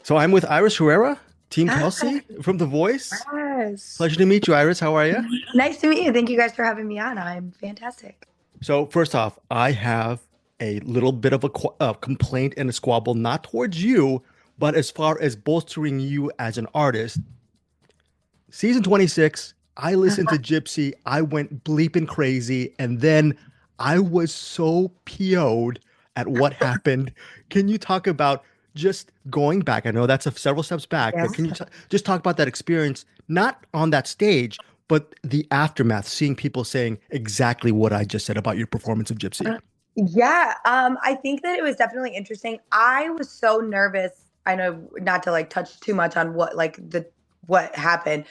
So I'm with Iris Herrera, Team Hi. Kelsea from The Voice. Yes. Pleasure to meet you, Iris. How are you? Nice to meet you. Thank you guys for having me on. I'm fantastic. So first off, I have a little bit of a complaint and a squabble, not towards you, but as far as bolstering you as an artist. Season 26, I listened to Gypsy. I went bleeping crazy, and then I was so PO'd at what happened. Can you talk about just going back? I know that's several steps back, but Yes. can you just talk about that experience, not on that stage, but the aftermath, seeing people saying exactly what I just said about your performance of Gypsy? Yeah, I think that it was definitely interesting. I was so nervous. I know not to like touch too much on what happened.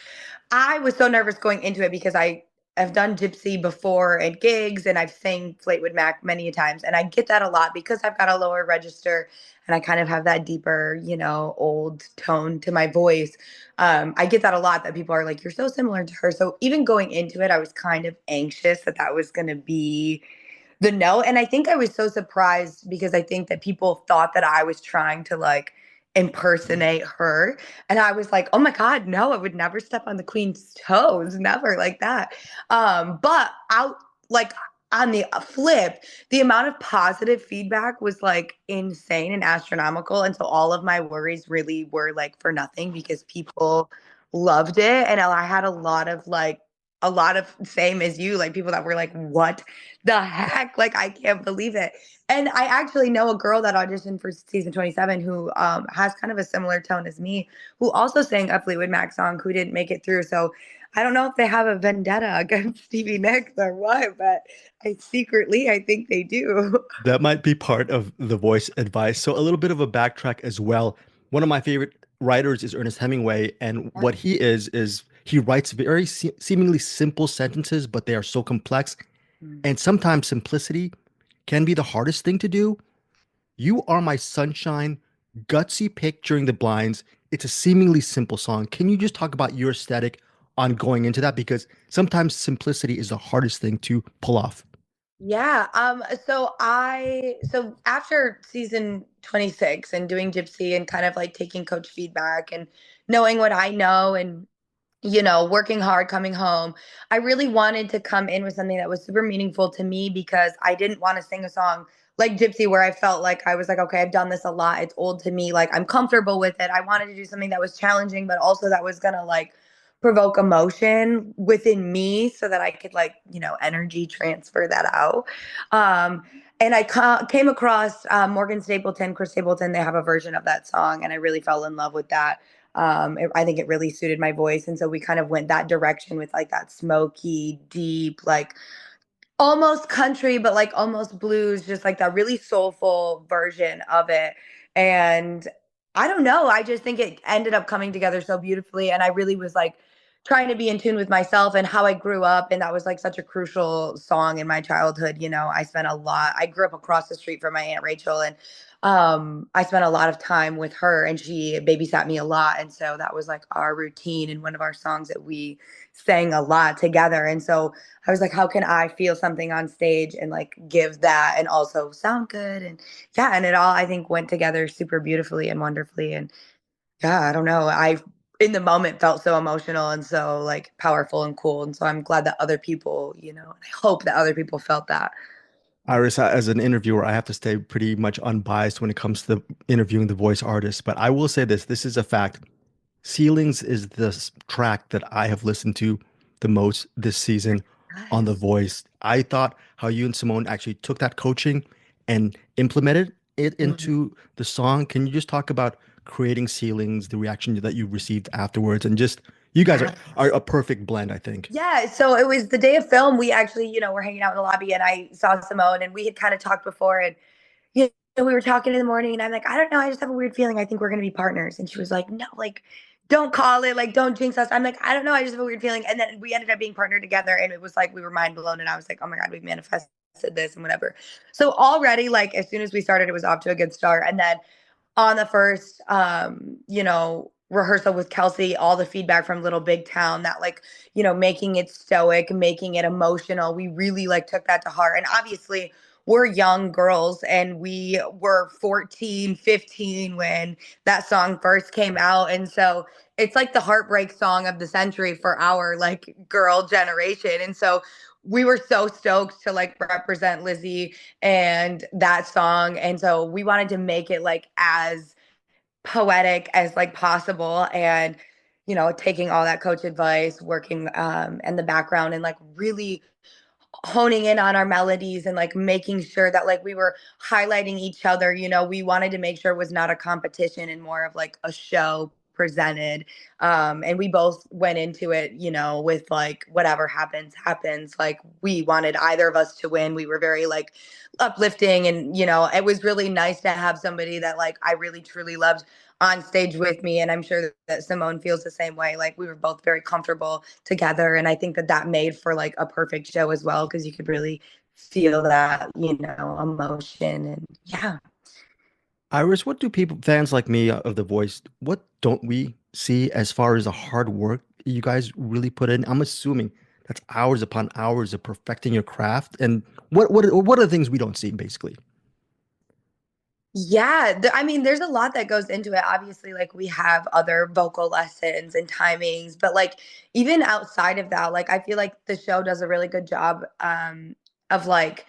I was so nervous going into it because I have done Gypsy before at gigs and I've sang Fleetwood Mac many a times. And I get that a lot because I've got a lower register and I kind of have that deeper, old tone to my voice. I get that a lot that people are like, you're so similar to her. So even going into it, I was kind of anxious that that was going to be the no. And I think I was so surprised because I think that people thought that I was trying to like impersonate her. And I was like, oh my God, no, I would never step on the queen's toes, never like that. But out like on the flip, the amount of positive feedback was like insane and astronomical. And so all of my worries really were like for nothing because people loved it. And I had a lot of same as you, like people that were like, what the heck? Like, I can't believe it. And I actually know a girl that auditioned for season 27 who has kind of a similar tone as me, who also sang a Fleetwood Mac song who didn't make it through. So I don't know if they have a vendetta against Stevie Nicks or what, but I think they do. That might be part of the voice advice. So a little bit of a backtrack as well. One of my favorite writers is Ernest Hemingway, and what he is he writes very seemingly simple sentences, but they are so complex. And sometimes simplicity can be the hardest thing to do. You are my sunshine, gutsy pick during the blinds. It's a seemingly simple song. Can you just talk about your aesthetic on going into that? Because sometimes simplicity is the hardest thing to pull off. Yeah. So after season 26 and doing Gypsy and kind of like taking coach feedback and knowing what I know and working hard, coming home, I really wanted to come in with something that was super meaningful to me because I didn't want to sing a song like Gypsy where I felt like I was like, okay, I've done this a lot. It's old to me. Like I'm comfortable with it. I wanted to do something that was challenging, but also that was gonna like provoke emotion within me so that I could like, energy transfer that out. And came across Morgan Stapleton, Chris Stapleton. They have a version of that song, and I really fell in love with that. I think it really suited my voice, and so we kind of went that direction with like that smoky, deep, like almost country, but like almost blues, just like that really soulful version of it. And I don't know, I just think it ended up coming together so beautifully. And I really was like trying to be in tune with myself and how I grew up. And that was like such a crucial song in my childhood. I grew up across the street from my Aunt Rachel, and I spent a lot of time with her and she babysat me a lot. And so that was like our routine and one of our songs that we sang a lot together. And so I was like, how can I feel something on stage and like give that and also sound good? And yeah, and it all I think went together super beautifully and wonderfully. And yeah, I don't know. I in the moment felt so emotional and so like powerful and cool. And so I'm glad that other people, I hope that other people felt that. Iris, as an interviewer, I have to stay pretty much unbiased when it comes to interviewing the voice artist. But I will say this is a fact. Ceilings is the track that I have listened to the most this season on The Yes. Voice. I thought how you and Simone actually took that coaching and implemented it Mhm. into the song. Can you just talk about creating Ceilings, the reaction that you received afterwards, and just you guys are a perfect blend, I think. Yeah, so it was the day of film. We actually, were hanging out in the lobby and I saw Simone and we had kind of talked before and we were talking in the morning and I'm like, I don't know, I just have a weird feeling I think we're gonna be partners. And she was like, no, like don't call it, like don't jinx us. I'm like, I don't know, I just have a weird feeling. And then we ended up being partnered together and it was like we were mind blown and I was like, oh my God, we've manifested this and whatever. So already like as soon as we started, it was off to a good start. And then on the first rehearsal with Kelsea, all the feedback from Little Big Town that like, making it stoic, making it emotional. We really like took that to heart. And obviously we're young girls and we were 14, 15 when that song first came out. And so it's like the heartbreak song of the century for our like girl generation. And so we were so stoked to like represent Lizzie and that song. And so we wanted to make it like as poetic as like possible. And taking all that coach advice, working in the background and like really honing in on our melodies and like making sure that like we were highlighting each other. We wanted to make sure it was not a competition and more of like a show presented. And we both went into it, with like whatever happens. Like we wanted either of us to win. We were very like uplifting, and it was really nice to have somebody that like I really truly loved on stage with me. And I'm sure that Simone feels the same way. Like we were both very comfortable together. And I think that that made for like a perfect show as well, because you could really feel that, emotion. And yeah. Iris, what do people, fans like me of The Voice, what don't we see as far as the hard work you guys really put in? I'm assuming that's hours upon hours of perfecting your craft. And what are the things we don't see, basically? Yeah, I mean, there's a lot that goes into it. Obviously, like we have other vocal lessons and timings, but like even outside of that, like I feel like the show does a really good job of like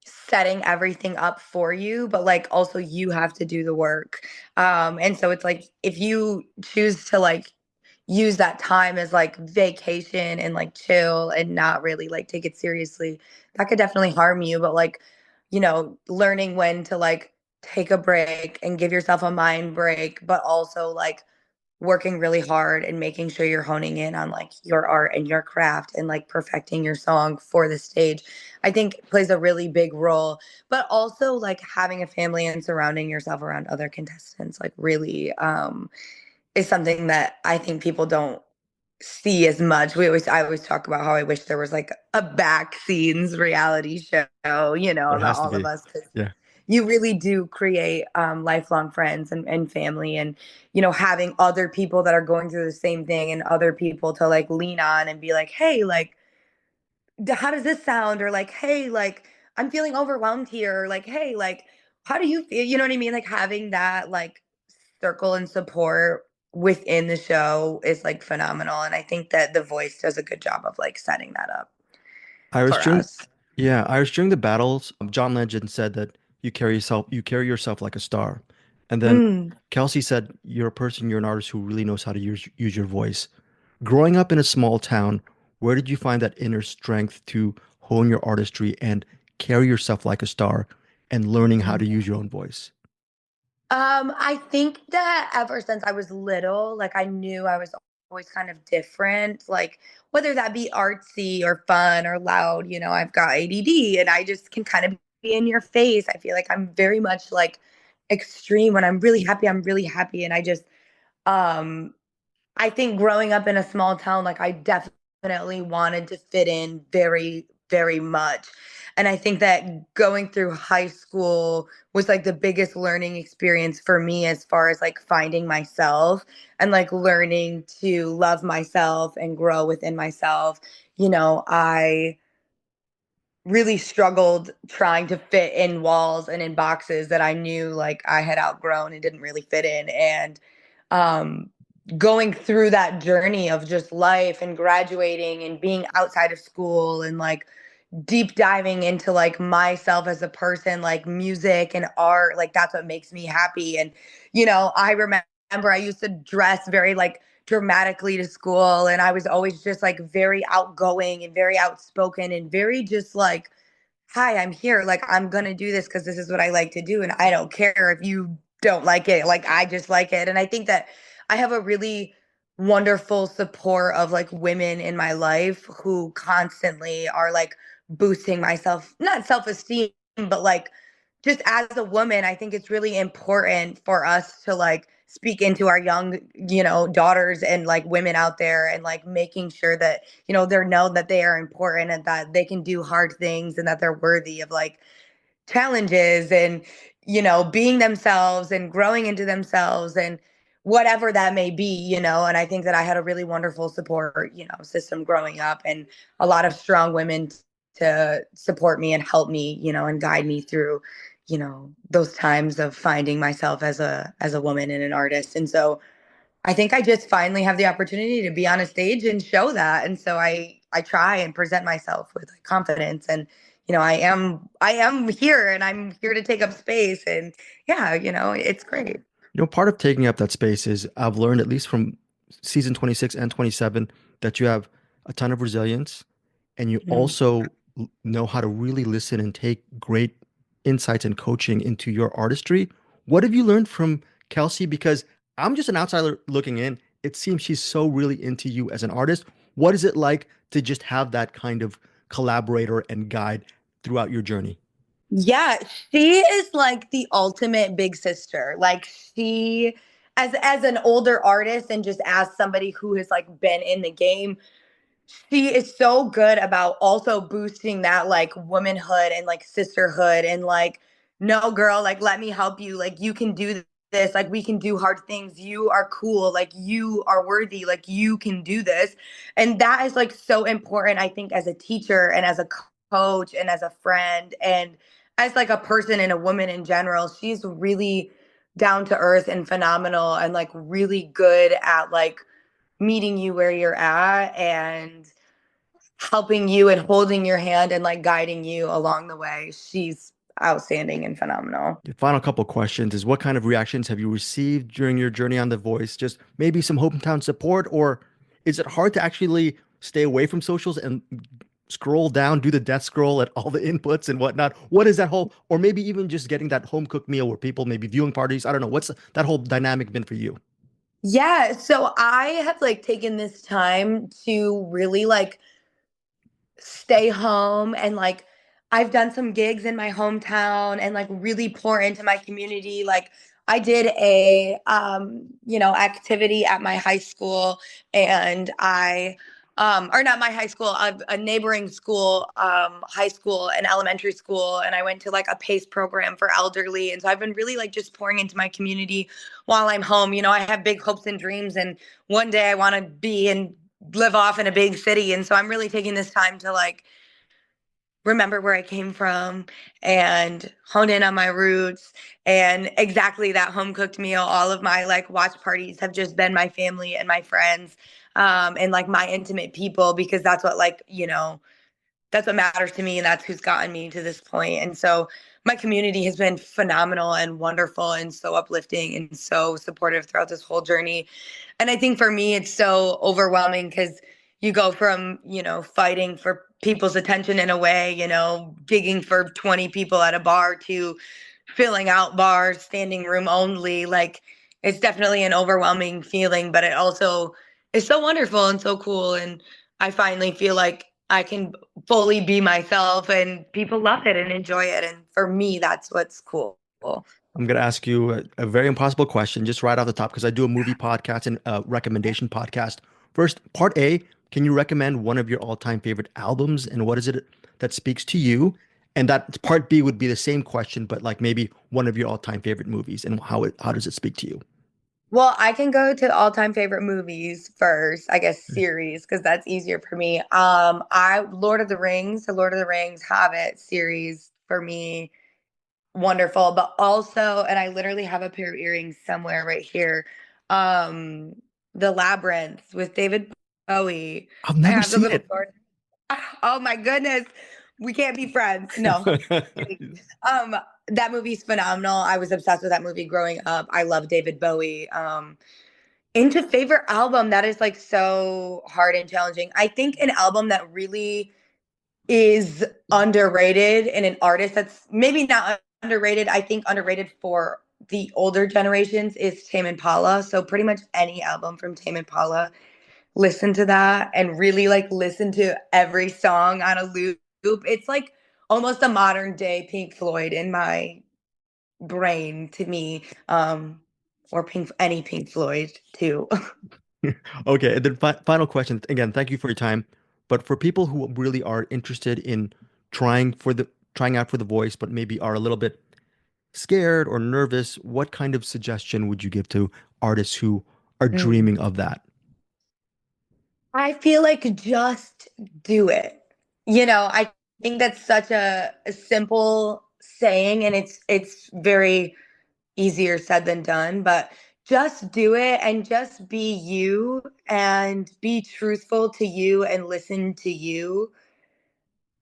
setting everything up for you, but like also you have to do the work. And so it's like if you choose to like use that time as like vacation and like chill and not really like take it seriously, that could definitely harm you. But like, learning when to like take a break and give yourself a mind break, but also like working really hard and making sure you're honing in on like your art and your craft and like perfecting your song for the stage, I think plays a really big role. But also like having a family and surrounding yourself around other contestants like really is something that I think people don't see as much. I always talk about how I wish there was like a back scenes reality show, There about has to all of be. us, because Yeah. you really do create lifelong friends and family, and having other people that are going through the same thing and other people to like lean on and be like, hey, like how does this sound, or like, hey, like I'm feeling overwhelmed here, or like, hey, like how do you feel, you know what I mean, like having that like circle and support within the show is like phenomenal. And I think that The Voice does a good job of like setting that up Iris, for during us. yeah, Iris, during the battles, John Legend said that you carry yourself like a star. And then Mm. Kelsey said you're an artist who really knows how to use your voice. Growing up in a small town, where did you find that inner strength to hone your artistry and carry yourself like a star and learning how to use your own voice? I think that ever since I was little, like I knew I was always kind of different, like whether that be artsy or fun or loud, I've got ADD and I just can kind of be in your face. I feel like I'm very much like extreme. When I'm really happy, I'm really happy. And um, I think growing up in a small town, like I definitely wanted to fit in very, very much. And I think that going through high school was like the biggest learning experience for me as far as like finding myself and like learning to love myself and grow within myself. I really struggled trying to fit in walls and in boxes that I knew like I had outgrown and didn't really fit in. And um, going through that journey of just life and graduating and being outside of school and like deep diving into like myself as a person, like music and art, like that's what makes me happy. And I remember I used to dress very like dramatically to school, and I was always just like very outgoing and very outspoken and very just like, hi, I'm here, like I'm gonna do this because this is what I like to do, and I don't care if you don't like it, like I just like it. And I think that I have a really wonderful support of like women in my life who constantly are like boosting myself, not self-esteem, but like just as a woman, I think it's really important for us to like speak into our young, daughters and like women out there, and like making sure that, they're know that they are important and that they can do hard things and that they're worthy of like challenges and, being themselves and growing into themselves and whatever that may be, and I think that I had a really wonderful support, system growing up, and a lot of strong women to support me and help me, and guide me through, those times of finding myself as a woman and an artist. And so I think I just finally have the opportunity to be on a stage and show that. And so I try and present myself with like confidence, and I am here, and I'm here to take up space, and yeah, it's great. Part of taking up that space is I've learned, at least from season 26 and 27, that you have a ton of resilience and you Mm. also know how to really listen and take great insights and coaching into your artistry. What have you learned from Kelsea? Because I'm just an outsider looking in. It seems she's so really into you as an artist. What is it like to just have that kind of collaborator and guide throughout your journey? Yeah, she is like the ultimate big sister. Like she as an older artist and just as somebody who has like been in the game, she is so good about also boosting that like womanhood and like sisterhood and like, no girl, like let me help you. Like you can do this. Like we can do hard things. You are cool. Like you are worthy. Like you can do this. And that is like so important, I think, as a teacher and as a coach and as a friend and as like a person and a woman in general. She's really down to earth and phenomenal and like really good at like meeting you where you're at and helping you and holding your hand and like guiding you along the way. She's outstanding and phenomenal. The final couple questions is, what kind of reactions have you received during your journey on The Voice? Just maybe some hometown support, or is it hard to actually stay away from socials and scroll down, do the death scroll at all the inputs and whatnot? What is that whole, or maybe even just getting that home cooked meal where people maybe viewing parties? I don't know. What's that whole dynamic been for you? Yeah, so I have like taken this time to really like stay home and like I've done some gigs in my hometown and like really pour into my community. Like I did a activity at my high school, and I or not my high school, a neighboring school, high school and elementary school, and I went to like a PACE program for elderly. And so I've been really like just pouring into my community while I'm home. I have big hopes and dreams, and one day I want to be and live off in a big city. And so I'm really taking this time to like remember where I came from and hone in on my roots, and exactly that home cooked meal. All of my like watch parties have just been my family and my friends, and like my intimate people, because that's what like, that's what matters to me, and that's who's gotten me to this point. And so my community has been phenomenal and wonderful and so uplifting and so supportive throughout this whole journey. And I think for me, it's so overwhelming because you go from, fighting for people's attention in a way, gigging for 20 people at a bar to filling out bars, standing room only. Like it's definitely an overwhelming feeling, but it also is so wonderful and so cool. And I finally feel like I can fully be myself and people love it and enjoy it. And for me, that's what's cool. I'm going to ask you a very impossible question just right off the top, because I do a movie podcast and a recommendation podcast. First, part A, can you recommend one of your all-time favorite albums, and what is it that speaks to you? And that part B would be the same question, but like maybe one of your all-time favorite movies and how does it speak to you? Well, I can go to all-time favorite movies first, I guess series, because that's easier for me. I Lord of the Rings, the Lord of the Rings Hobbit series for me, wonderful. But also, and I literally have a pair of earrings somewhere right here. Um, The Labyrinth with David Bowie. I've I never have the seen little it. sword. Oh my goodness. We can't be friends. No. Um, that movie's phenomenal. I was obsessed with that movie growing up. I love David Bowie. Into favorite album, that is like so hard and challenging. I think an album that really is underrated and an artist that's maybe not underrated, I think underrated for the older generations, is Tame Impala. So pretty much any album from Tame Impala, listen to that and really like listen to every song on a loop. It's like almost a modern day Pink Floyd in my brain to me. Or any Pink Floyd too. Okay, and then final question. Again, thank you for your time. But for people who really are interested in trying out for the voice, but maybe are a little bit scared or nervous, what kind of suggestion would you give to artists who are Mm. dreaming of that? I feel like just do it. I think that's such a simple saying, and it's very easier said than done, but just do it and just be you and be truthful to you and listen to you.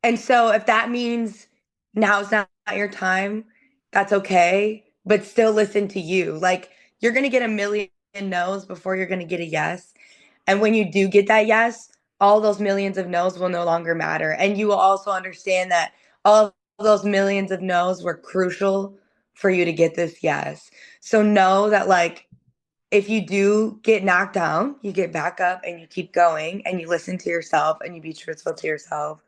And so if that means now's not your time, that's okay, but still listen to you. Like you're going to get a million no's before you're going to get a yes. And when you do get that yes, all those millions of no's will no longer matter. And you will also understand that all of those millions of no's were crucial for you to get this yes. So know that, like, if you do get knocked down, you get back up and you keep going and you listen to yourself and you be truthful to yourself.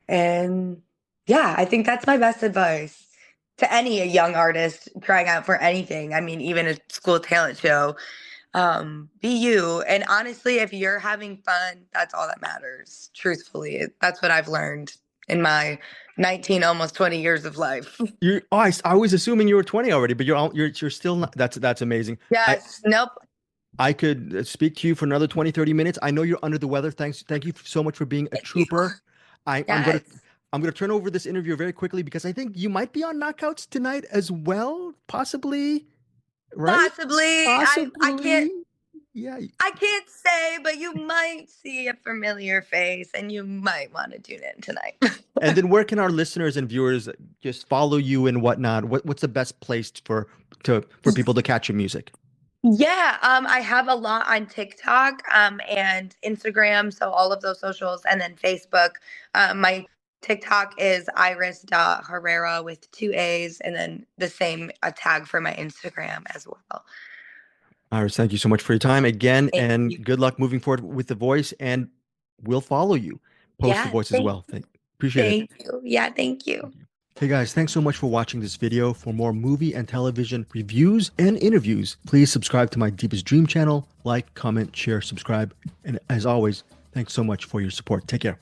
And yeah, I think that's my best advice to any young artist trying out for anything. I mean, even a school talent show. Be you. And honestly, if you're having fun, that's all that matters. Truthfully, that's what I've learned in my 19, almost 20 years of life. I was assuming you were 20 already, but you're still not. That's amazing. I Yes. Nope. I could speak to you for another 20, 30 minutes. I know you're under the weather. Thank you so much for being a Thank you. trooper. I'm gonna Yes. turn over this interview very quickly because I think you might be on Knockouts tonight as well, possibly, right? Possibly. I can't Possibly. Yeah. I can't say, but you might see a familiar face and you might want to tune in tonight. And then where can our listeners and viewers just follow you and whatnot? What's the best place for people to catch your music? Yeah, I have a lot on TikTok, and Instagram, so all of those socials, and then Facebook. My TikTok is iris.herrera with two A's, and then the same a tag for my Instagram as well. Iris, thank you so much for your time again, Thank you. and good luck moving forward with The Voice. And we'll follow you post The Yeah, Voice as well. Appreciate it. thank you. Yeah, thank you. Thank you. Hey guys, thanks so much for watching this video. For more movie and television reviews and interviews, please subscribe to my Deepest Dream channel. Like, comment, share, subscribe. And as always, thanks so much for your support. Take care.